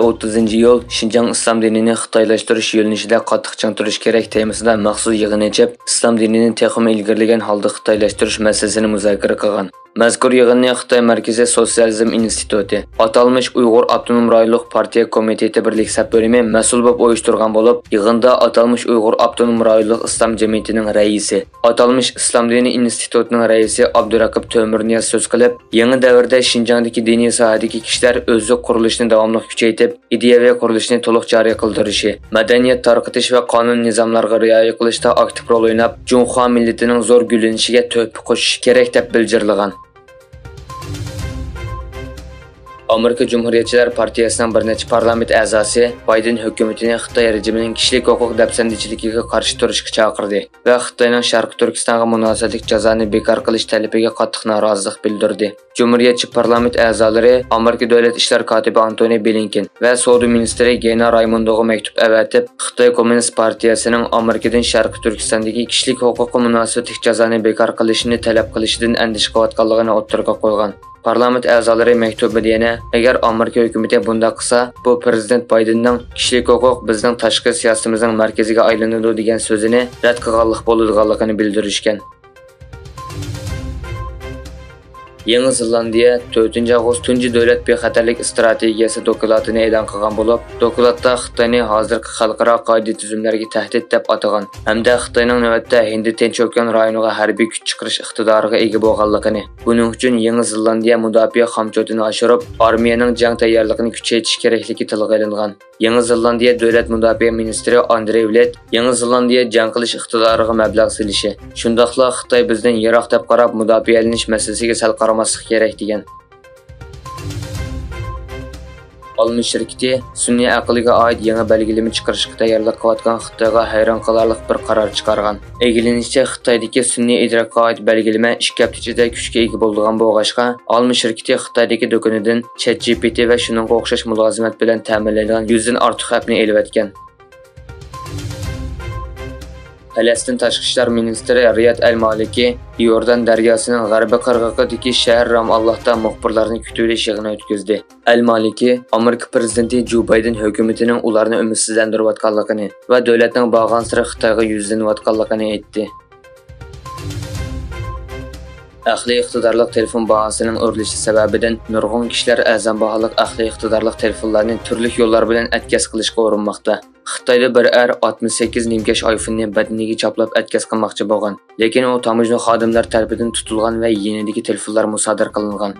30-yıl Şinjan İslam dinini xitoylashtirish yo'nalishida qattiq chang turish kerak temasida maxsus yig'in ochib, islom dinini texmi ilgirlagan holda xitoylashtirish masalasini muzokara qilgan. Mazkur yig'inni Xitoy Markaziy Sotsializm instituti, atalmış Uyg'ur Avtonom rayonluq partiya komiteti birlik sap bölimi mas'ul bo'lib uyushtirgan bo'lib, yig'inda atalmış Uyg'ur Avtonom rayonluq islom jamiyatining raisi, atalmış islom dini institutining raisi Abduraqib To'mirniyoz so'z qilib, yangi davrda Şinjandagi diniy sohadagi kishilar o'zlik qurilishini davomli kuchaytirib, ideyaviy qurilishni to'liq joriy qildirishi, madaniyat tarqatish va qonun nizomlarga rioya qilishda aktiv rol o'ynab, Junxo millatining zo'r gullanishiga tuhfa qo'shish kerak deb bildirilgan. Amerika Cumhuriyetçiler Partiyasining bir necha parlament a'zosi Biden hukumatini Xitoy rejimining kishilik huquq dafsandichiligiga qarshi turishga chaqirdi va Xitoyning Sharqiy Turkistonga munosabatlik jazoni bekor qilish talabiga qattiq norozilik bildirdi. Cumhuriyetçi parlament a'zolari Amerika davlat ishlar kotibi Antony Blinken va savdo ministri Gena Raymondoga maktub avatib, Xitoy Kommunist partiyasining Amerikadan Sharqiy Turkistondagi kishilik huquqqa munosabatlik jazoni bekor qilishini talab qilishidan andish qilayotganligini o'ttirga qo'ygan. Parlament a'zolari maktubida yana, agar Amerika hukumati bunday qilsa, bu prezident Bidenning kishilik huquq bizning tashqi siyosatimizning markaziga aylanadi degan so'zini rad qilganlik bo'ladiganligini bildirishgan. Yangi Zelandiya 4-avgust tunji davlat bexatarlik strategiyasi dokladini e'lon qilgan bo'lib, dokladda Xitoyni hozirgi xalqaro qoida tuzumlarga tahdid deb atagan hamda Xitoyning navbatda Hind Tinch okean rayoniga harbiy kuch chiqarish iqtidoriga ega bo'lganligini, buning uchun Yangi Zelandiya mudofaa xomchodini oshirib, armiyaning jang tayyorligini kuchaytirish kerakligi tilga olingan. Yangi Zelandiya davlat mudofaa ministri Andrey Vlet Yangi Zelandiya jang qilish iqtidoriga mablag' silishi, shundaqla Xitoy bizdan yiroq deb qarab mudofaalish masalasiga sal qaramaslik kerak degan. Almış şirketi sun'iy aqlga oid yangi belgilama chiqarishga tayyorlik qilayotgan Xitoyga hayron qolarlik bir qaror chiqargan. Egilinishcha Xitoydagi sun'iy idrokka oid belgilama 2 hafta ichida kuchga ega bo'lgan bo'lg'ashqa, Almış şirketi Xitoydagi do'konidan ChatGPT va shuningga o'xshash mulozimat bilan ta'minlangan 100 dan ortiq appni elib o'tgan. Falastin Tashqi ishlar ministri Riyad al-Maliki Yordan daryosining g'arbiy qirg'og'idagi shahar Ramallahda muxbirlarni kutib olish yig'ini o'tkazdi. Al-Maliki Amerika prezidenti Joe Biden hukumatining ularni umidsizlantirayotganligini va davlatning borgan sari Xitoyga yuzlanayotganligini aytdi. Aqli iqtidorli telefon bahosining o'rilishi sababidan nurg'un kishilar azam baholiq aqli iqtidorli telefonlarni turli yo'llar bilan atkaz qilishga urinmoqda. Xitoyda bir 68 nimkash iPhone'ni badaniga choplab atkaz qilmoqchi bo'lgan, lekin u tamojna xodimlar tarafidan tutilgan va yenidagi telefonlar musodir qilingan.